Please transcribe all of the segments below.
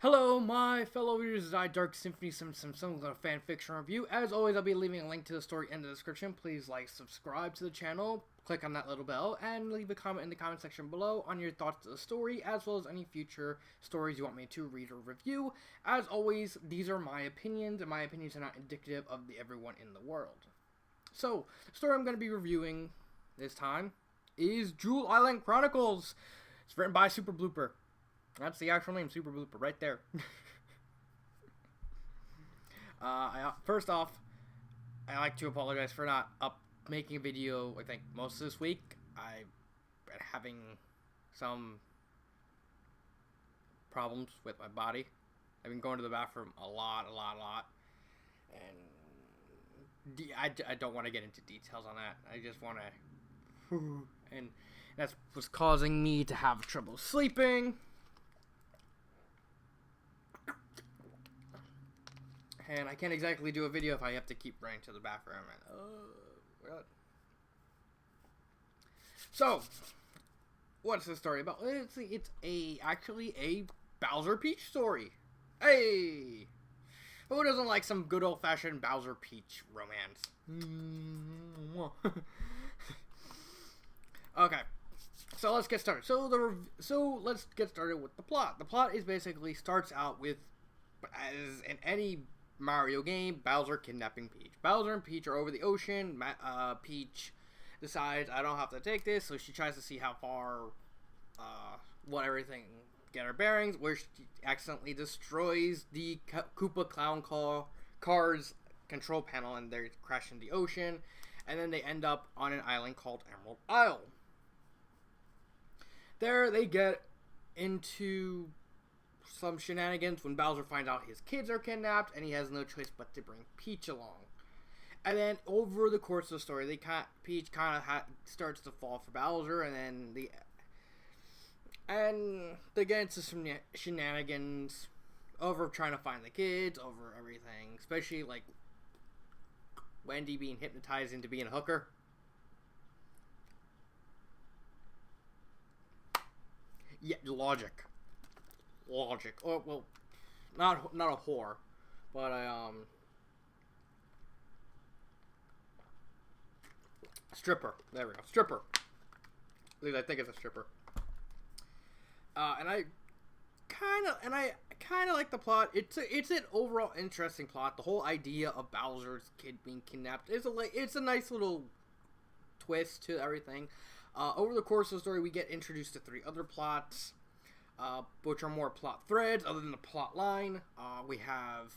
Hello, my fellow readers. I Dark Symphony, some fan fiction review. As always, I'll be leaving a link to the story in the description. Please like, subscribe to the channel, click on that little bell, and leave a comment in the comment section below on your thoughts of the story, as well as any future stories you want me to read or review. As always, these are my opinions, and my opinions are not indicative of everyone in the world. So, the story I'm going to be reviewing this time is Jewel Island Chronicles. It's written by Super Blooper. That's the actual name, Super Blooper, right there. First off, I like to apologize for not making a video, I think, most of this week. I've been having some problems with my body. I've been going to the bathroom a lot. And I don't want to get into details on that. I just want to... And that's what's causing me to have trouble sleeping. And I can't exactly do a video if I have to keep running to the bathroom. And, So, what's the story about? It's actually a Bowser Peach story. Hey! Who doesn't like some good old-fashioned Bowser Peach romance? Okay. So let's get started. So let's get started with the plot. The plot is basically starts out with, as in any Mario game, Bowser kidnapping Peach. Bowser and Peach are over the ocean. Peach decides, I don't have to take this, so she tries to see how far, get her bearings, where she accidentally destroys the Koopa Clown car's control panel, and they crash in the ocean, and then they end up on an island called Emerald Isle. There, they get into some shenanigans when Bowser finds out his kids are kidnapped, and he has no choice but to bring Peach along. And then over the course of the story, Peach kind of starts to fall for Bowser, and then they get into some shenanigans over trying to find the kids, over everything, especially like Wendy being hypnotized into being a hooker. Yeah, logic. Oh, well, not a whore, but stripper. There we go, stripper. At least I think it's a stripper. And I kind of like the plot. It's an overall interesting plot. The whole idea of Bowser's kid being kidnapped it's a nice little twist to everything. Over the course of the story, we get introduced to 3 other plots, which are more plot threads other than the plot line. We have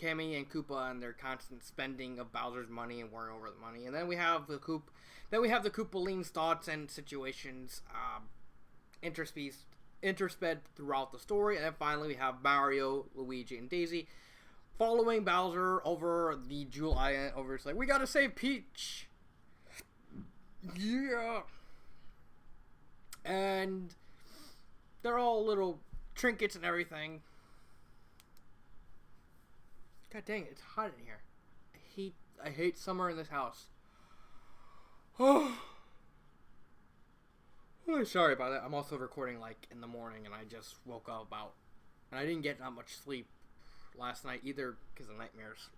Cammy and Koopa and their constant spending of Bowser's money and worrying over the money, and then we have the Koopaling's thoughts and situations intersped throughout the story, and then finally we have Mario, Luigi, and Daisy following Bowser over the Jewel Island. It's like, we gotta save Peach. Yeah. And they're all little trinkets and everything. God dang it, it's hot in here. I hate summer in this house. Oh, sorry about that. I'm also recording like in the morning, and I just woke up and I didn't get that much sleep last night either because of nightmares.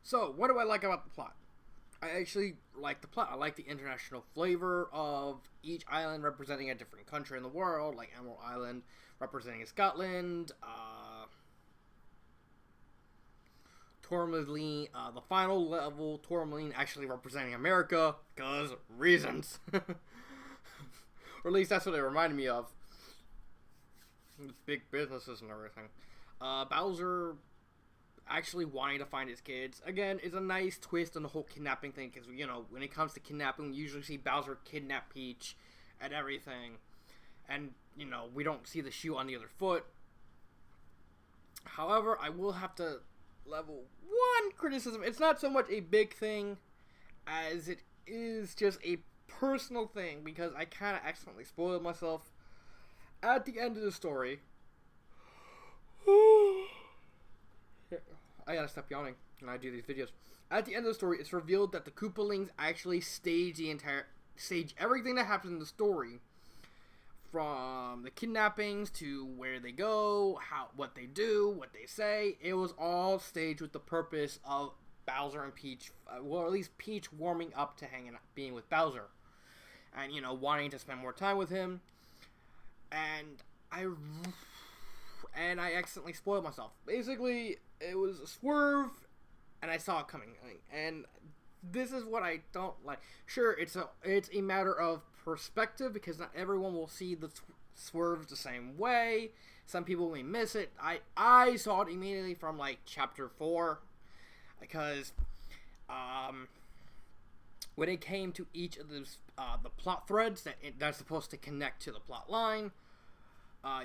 So, what do I like about the plot? I actually like the plot. I like the international flavor of each island representing a different country in the world, like Emerald Island representing Scotland, Tourmaline, the final level, Tourmaline actually representing America, because reasons. Or at least that's what it reminded me of. Big businesses and everything. Bowser actually wanting to find his kids, again, is a nice twist on the whole kidnapping thing, because, you know, when it comes to kidnapping, we usually see Bowser kidnap Peach and everything, and, you know, we don't see the shoe on the other foot. However, I will have to level one criticism. It's not so much a big thing as it is just a personal thing, because I kind of accidentally spoiled myself at the end of the story. I gotta stop yawning when I do these videos. At the end of the story, it's revealed that the Koopalings actually stage everything that happens in the story from the kidnappings to where they go, what they do, what they say, it was all staged with the purpose of Bowser and Peach, well, at least Peach warming up to being with Bowser, and wanting to spend more time with him. And I accidentally spoiled myself. Basically, it was a swerve, and I saw it coming. And this is what I don't like. Sure, it's a matter of perspective, because not everyone will see the swerves the same way. Some people may miss it. I saw it immediately from like chapter 4, because when it came to each of the plot threads that's supposed to connect to the plot line,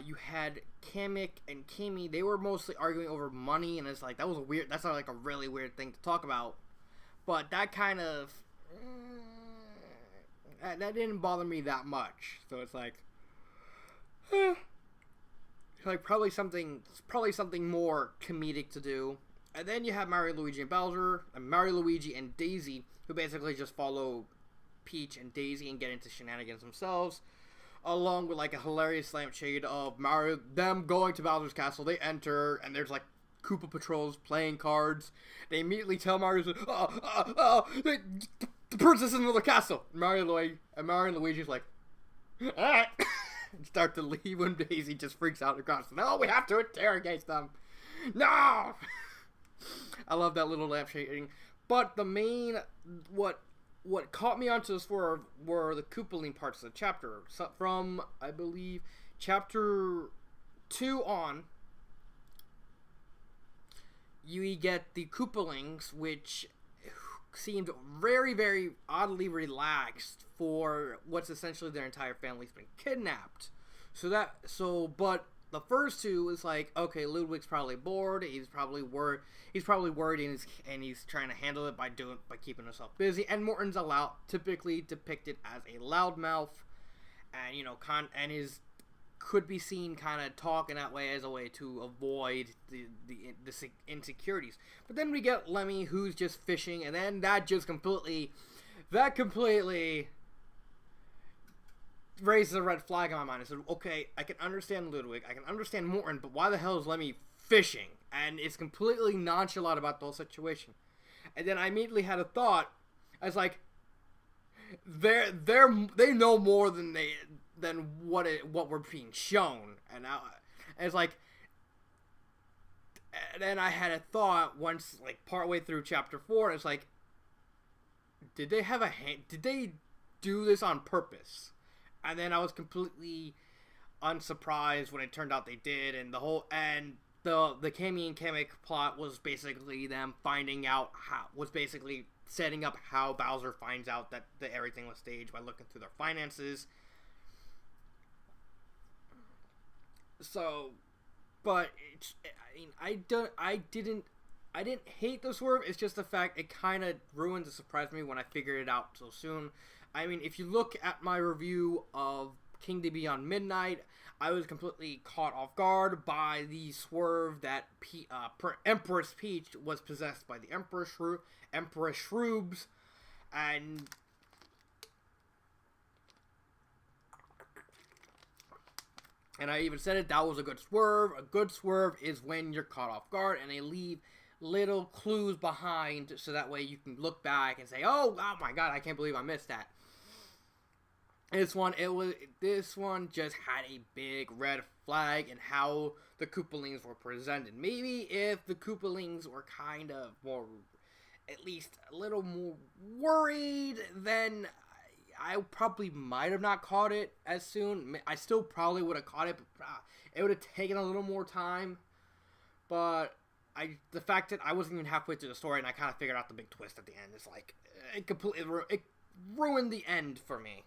you had Kamek and Kimi. They were mostly arguing over money, and it's like that's like a really weird thing to talk about. But that kind of that didn't bother me that much. So it's like, like probably something more comedic to do. And then you have Mario, Luigi, and Bowser, and Mario, Luigi, and Daisy, who basically just follow Peach and Daisy and get into shenanigans themselves, along with like a hilarious lampshade of Mario, them going to Bowser's castle. They enter, and there's like Koopa Patrols playing cards. They immediately tell Mario, the princess is in the castle. Mario and Luigi's like, alright, and start to leave when Daisy just freaks out across. No, we have to interrogate them. No! I love that little lampshading. But the main, what caught me onto the swerve were the Koopaling parts of the chapter. So from, I believe, chapter 2 on, you get the Koopalings, which seemed very, very oddly relaxed for what's essentially their entire family's been kidnapped. But the first two is like, okay, Ludwig's probably bored. He's probably worried, and he's trying to handle it by keeping himself busy. And Morton's typically depicted as a loudmouth, and could be seen kind of talking that way as a way to avoid the insecurities. But then we get Lemmy, who's just fishing, and then that completely raises a red flag in my mind. I said, okay, I can understand Ludwig, I can understand Morton, but why the hell is Lemmy fishing? And it's completely nonchalant about the whole situation. And then I immediately had a thought. I was like, they know more than what we're being shown. And it's like, and then I had a thought once, like partway through chapter 4, and it's like, did they do this on purpose? And then I was completely unsurprised when it turned out they did, and the Kami and Kamek plot was basically them setting up how Bowser finds out that everything was staged by looking through their finances. So, but I didn't hate the swerve. It's just the fact it kind of ruined the surprise me when I figured it out so soon. I mean, if you look at my review of Kingdom Beyond Midnight, I was completely caught off guard by the swerve that Empress Peach was possessed by the Empress Shroobs, and I even said it, that was a good swerve. A good swerve is when you're caught off guard and they leave little clues behind, so that way you can look back and say, oh my god, I can't believe I missed that. This one just had a big red flag in how the Koopalings were presented. Maybe if the Koopalings were kind of more, at least a little more worried, then I probably might have not caught it as soon. I still probably would have caught it, but it would have taken a little more time. But the fact that I wasn't even halfway through the story and I kind of figured out the big twist at the end, is like, it ruined the end for me.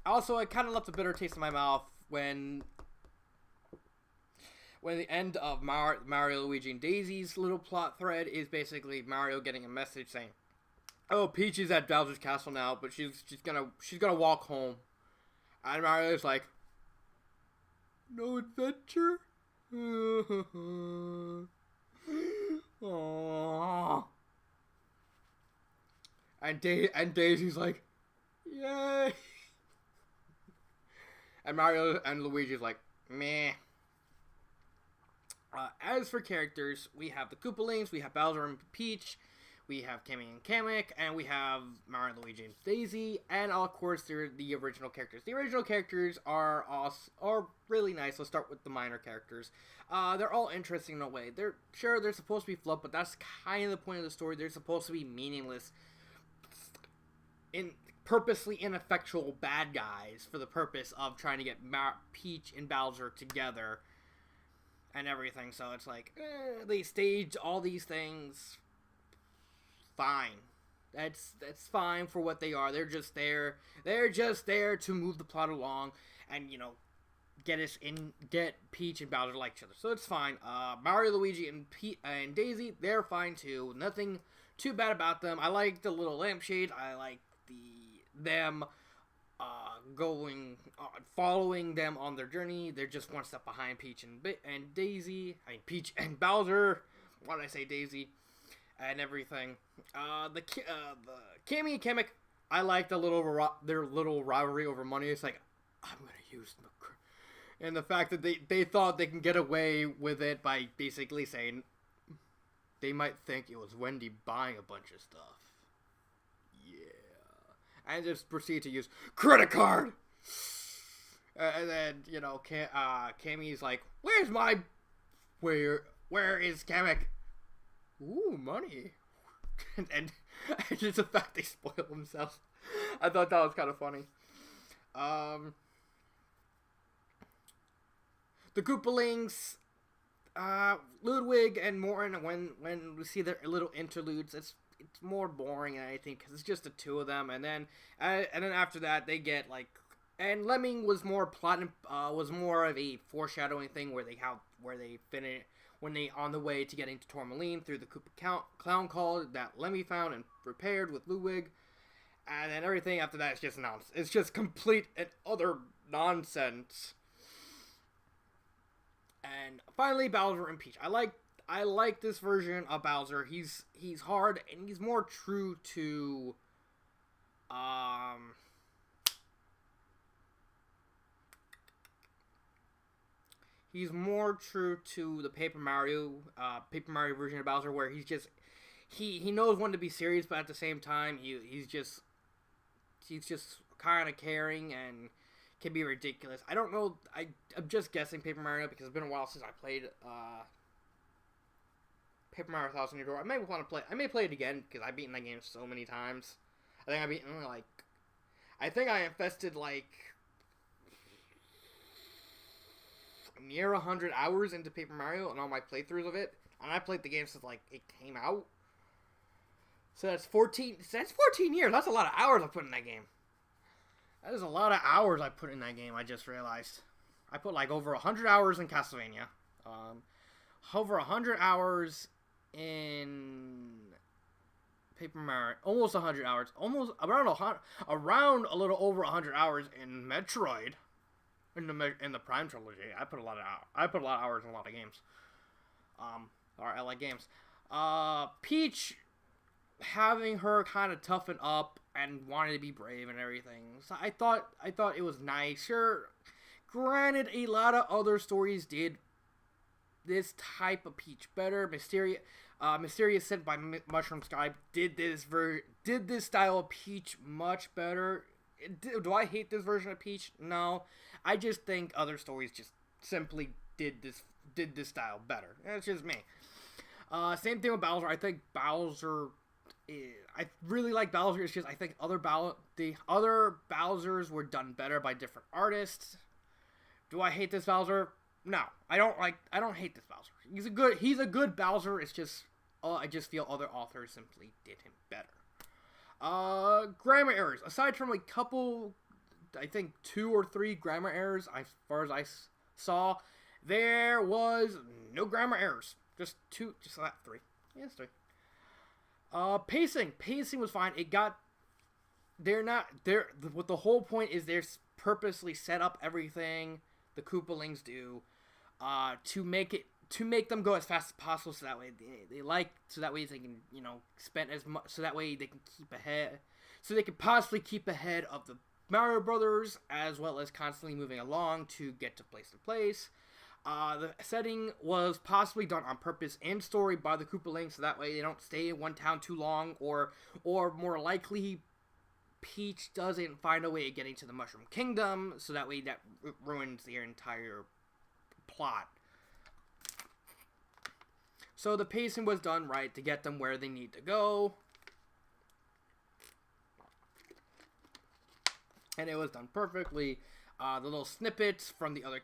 Also, I kind of left a bitter taste in my mouth when the end of Mario, Luigi, and Daisy's little plot thread is basically Mario getting a message saying, "Oh, Peach is at Bowser's castle now, but she's gonna walk home," and Mario's like, "No adventure." Aww. and Daisy's like, yay. And Mario and Luigi's like, meh. As for characters, we have the Koopalings, we have Bowser and Peach, we have Kimmy and Kamek, and we have Mario, Luigi, and Daisy, and of course, they're the original characters. The original characters are really nice. Let's start with the minor characters. They're all interesting in a way. They're supposed to be fluff, but that's kind of the point of the story. They're supposed to be meaningless, purposely ineffectual bad guys for the purpose of trying to get Peach and Bowser together and everything. So it's like, they stage all these things. Fine. That's fine for what they are. They're just there. They're just there to move the plot along and, get Peach and Bowser to like each other. So it's fine. Mario, Luigi, and Daisy, they're fine too. Nothing too bad about them. I like the little lampshades. I like them following them on their journey. They're just one step behind Peach and Daisy. I mean, Peach and Bowser. Why did I say Daisy? And everything. The Kimmy and Kamek, I like their little rivalry over money. It's like, I'm gonna use the... And the fact that they thought they can get away with it by basically saying they might think it was Wendy buying a bunch of stuff. Yeah. And just proceed to use credit card! And then, Cammy's like, where is Kamek? Ooh, money. and just the fact they spoil themselves. I thought that was kind of funny. The Koopalings, Ludwig and Morton, when we see their little interludes, it's more boring, I think, because it's just the two of them. And then after that, they get and Lemming was more was more of a foreshadowing thing where they finish when they on the way to getting to Tourmaline through the Koopa Clown Call that Lemmy found and repaired with Ludwig. And then everything after that is just nonsense. It's just complete and utter nonsense. And finally, Bowser and Peach. I like this version of Bowser. He's hard and he's more true to he's more true to the Paper Mario version of Bowser, where he's just he knows when to be serious, but at the same time he's just kind of caring and can be ridiculous. I don't know. I'm just guessing Paper Mario because it's been a while since I played Paper Mario Thousand Year Door. I may play it again because I've beaten that game so many times. I think I've beaten I invested near 100 hours into Paper Mario and all my playthroughs of it, and I played the game since it came out. So that's 14 years. That's a lot of hours I put in that game. That is a lot of hours I put in that game, I just realized. I put over 100 hours in Castlevania. Over 100 hours in Paper Mario. Almost 100 hours. Almost around a little over 100 hours in Metroid. In the Prime trilogy. I put a lot of hours in a lot of games. I like games. Peach, having her kind of toughen up and wanting to be brave and everything. So I thought it was nice. Sure, granted, a lot of other stories did this type of Peach better. Mysterious Sent by Mushroom Sky did this style of Peach much better. Do I hate this version of Peach? No. I just think other stories just simply did this style better. That's just me. Same thing with Bowser. I think Bowser... I really like Bowser. It's just I think the other Bowsers were done better by different artists. Do I hate this Bowser? No, I don't hate this Bowser. He's a good Bowser. It's just I just feel other authors simply did him better. Grammar errors. Aside from a couple, I think 2 or 3 grammar errors, as far as I saw, there was no grammar errors. Just 3. Yes, 3. Pacing was fine. What the whole point is they're purposely set up everything the Koopalings do, to make it to make them go as fast as possible, so that way so that way they can, spend as much, so that way they can keep ahead, so they could possibly keep ahead of the Mario Brothers, as well as constantly moving along to get to place. The setting was possibly done on purpose and story by the Koopalings, so that way they don't stay in one town too long, or more likely, Peach doesn't find a way of getting to the Mushroom Kingdom, so that way that ruins their entire plot. So the pacing was done right to get them where they need to go. And it was done perfectly. The little snippets from the other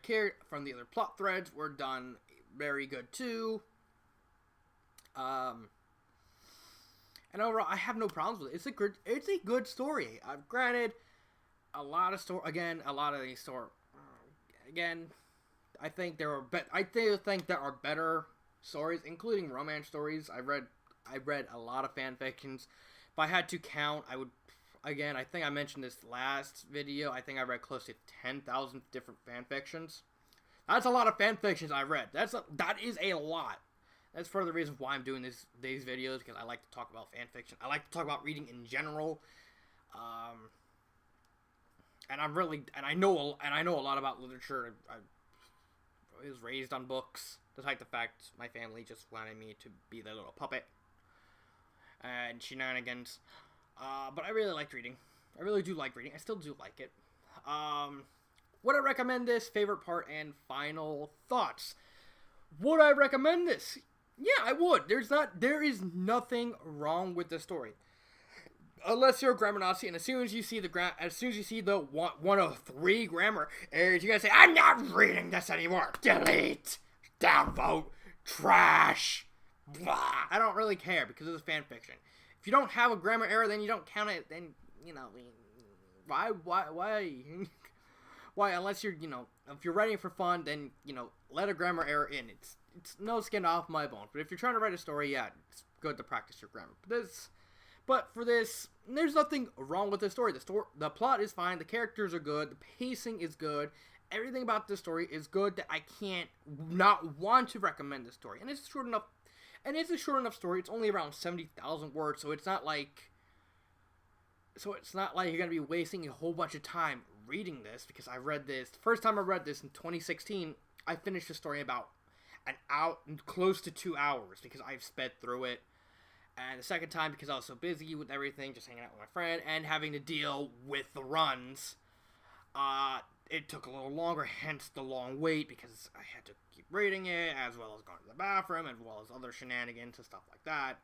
plot threads were done very good too. And overall, I have no problems with it. It's a good story. Granted, a lot of these stories. Again, I think there are better stories, including romance stories. I read a lot of fan fictions. If I had to count, I think I mentioned this last video. I think I read close to 10,000 different fan fictions. That's a lot of fan fictions I read. That is a lot. That's part of the reason why I'm doing these videos, because I like to talk about fan fiction. I like to talk about reading in general. And I know a lot about literature. I was raised on books, despite the fact my family just wanted me to be their little puppet and shenanigans. But I really liked reading. I really do like reading. I still do like it. Would I recommend this? Favorite part and final thoughts. Would I recommend this? Yeah, I would. There is nothing wrong with the story. Unless you're a grammar Nazi, and as soon as you see the one of 3 grammar errors, you're gonna say, "I'm not reading this anymore. Delete, downvote, trash." Blah. I don't really care because it's fan fiction. If you don't have a grammar error, then you don't count it. Then why? Why? Unless you're if you're writing for fun, then let a grammar error in. It's no skin off my bones. But if you're trying to write a story, yeah, it's good to practice your grammar. But for this, there's nothing wrong with the story. The plot is fine. The characters are good. The pacing is good. Everything about this story is good that I can't not want to recommend this story. And it's short enough. And it's a short enough story. It's only around 70,000 words, so it's not like you're gonna be wasting a whole bunch of time reading this. Because I read this the first time I read this in 2016. I finished the story about close to 2 hours because I've sped through it. And the second time, because I was so busy with everything, just hanging out with my friend and having to deal with the runs, it took a little longer, hence the long wait, because I had to keep reading it, as well as going to the bathroom, as well as other shenanigans and stuff like that.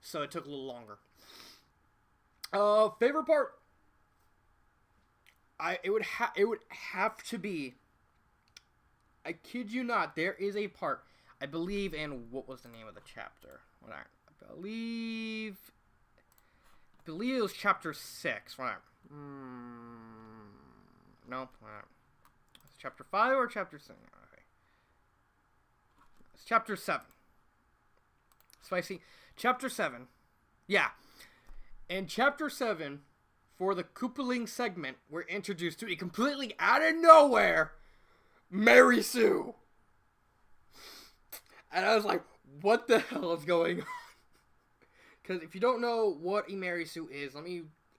So it took a little longer. Favorite part? It would have to be, I kid you not, there is a part, I believe in, what was the name of the chapter? I believe it was chapter 6. No. It's chapter 5 or chapter 7? Okay. It's chapter 7. Spicy. Chapter 7. Yeah. In chapter 7, for the Koopaling segment, we're introduced to a completely out of nowhere Mary Sue. And I was like, what the hell is going on? Because if you don't know what a Mary Sue is,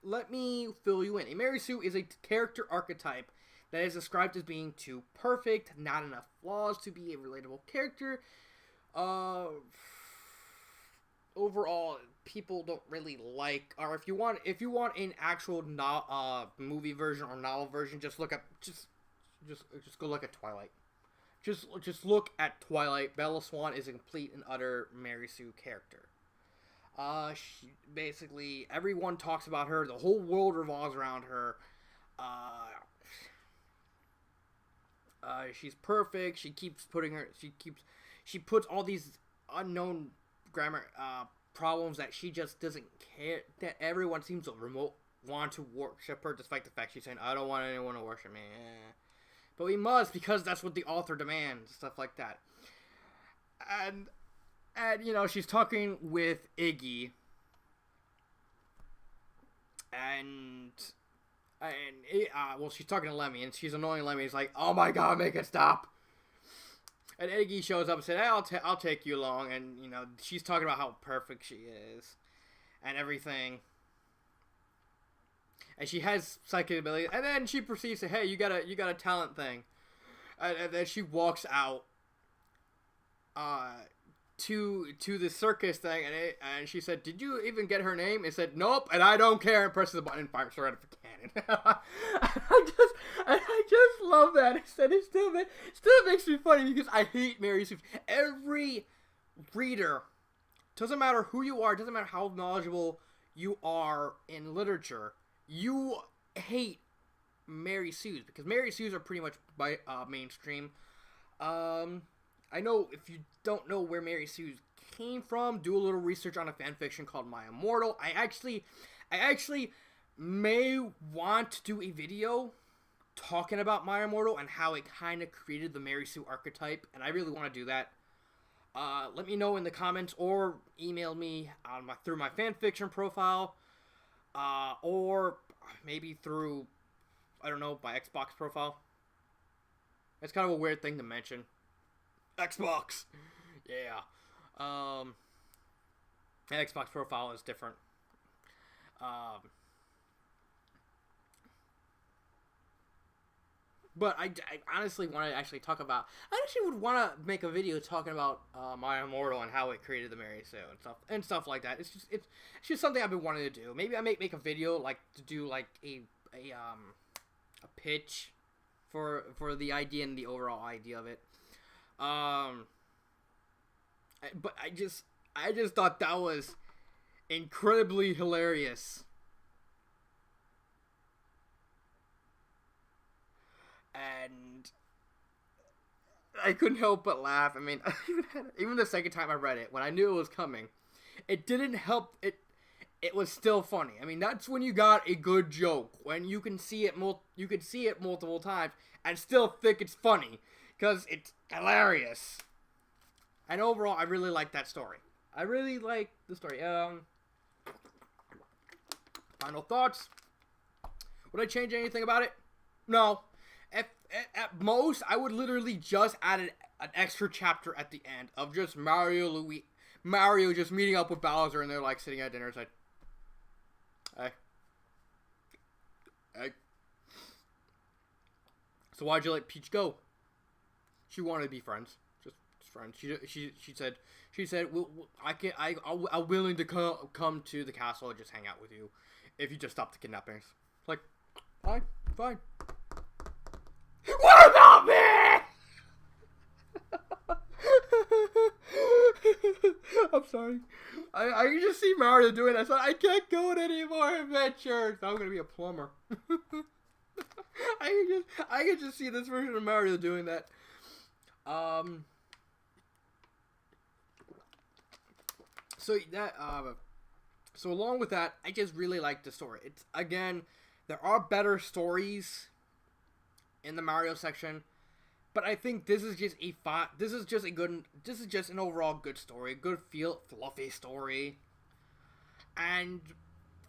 let me fill you in. A Mary Sue is a character archetype that is described as being too perfect, not enough flaws to be a relatable character. Overall, people don't really like, or if you want an actual movie version or novel version, just go look at Twilight. Just look at Twilight. Bella Swan is a complete and utter Mary Sue character. Basically, everyone talks about her. The whole world revolves around her. She's perfect. She puts all these unknown grammar problems that she just doesn't care. That everyone seems to want to worship her, despite the fact she's saying, "I don't want anyone to worship me." But we must, because that's what the author demands. Stuff like that. And she's talking with Iggy, and she's talking to Lemmy, and she's annoying Lemmy. He's like, "Oh my god, make it stop!" And Iggy shows up and said, hey, I'll take you along. And, you know, she's talking about how perfect she is and everything. And she has psychic abilities. And then she proceeds to, hey, you got a talent thing. And then she walks out to the circus thing. And she said, did you even get her name? It said, nope, and I don't care. And presses the button and fires her out of a cannon. I just love that. It still makes me funny because I hate Mary Sue. Every reader, doesn't matter who you are, doesn't matter how knowledgeable you are in literature, you hate Mary Sue's because Mary Sue's are pretty much by mainstream. I know if you don't know where Mary Sue's came from, do a little research on a fanfiction called My Immortal. I actually may want to do a video talking about My Immortal and how it kind of created the Mary Sue archetype, and I really want to do that. Let me know in the comments or email me on through my fanfiction profile, or maybe through, I don't know, my Xbox profile. It's kind of a weird thing to mention. Xbox! Yeah. Xbox profile is different. But I honestly want to actually talk about... I actually would want to make a video talking about My Immortal and how it created the Mary Sue and stuff like that. It's just something I've been wanting to do. Maybe I may make a video like to do like a pitch for the idea and the overall idea of it. But I just thought that was incredibly hilarious. And I couldn't help but laugh. I mean, even the second time I read it, when I knew it was coming, it didn't help. It was still funny. I mean, that's when you got a good joke, when you can see it multiple times and still think it's funny because it's hilarious. And overall, I really like that story. I really like the story. Final thoughts. Would I change anything about it? No. At most, I would literally just add an extra chapter at the end of just Mario just meeting up with Bowser, and they're like sitting at dinner. It's like, hey. So why'd you let Peach go? She wanted to be friends, just friends. She said, I'm willing to come to the castle and just hang out with you if you just stop the kidnappings. It's like, fine. What about me? I'm sorry. I can just see Mario doing that. So I can't go on any more adventures. I'm gonna be a plumber. I can just see this version of Mario doing that. So along with that, I just really like the story. It's, again, there are better stories in the Mario section, but I think this is just an overall good story, good fluffy story, and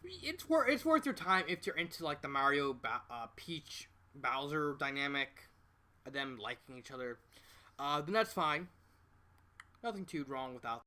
it's worth your time if you're into like the Mario Peach Bowser dynamic, them liking each other. Then that's fine. Nothing too wrong without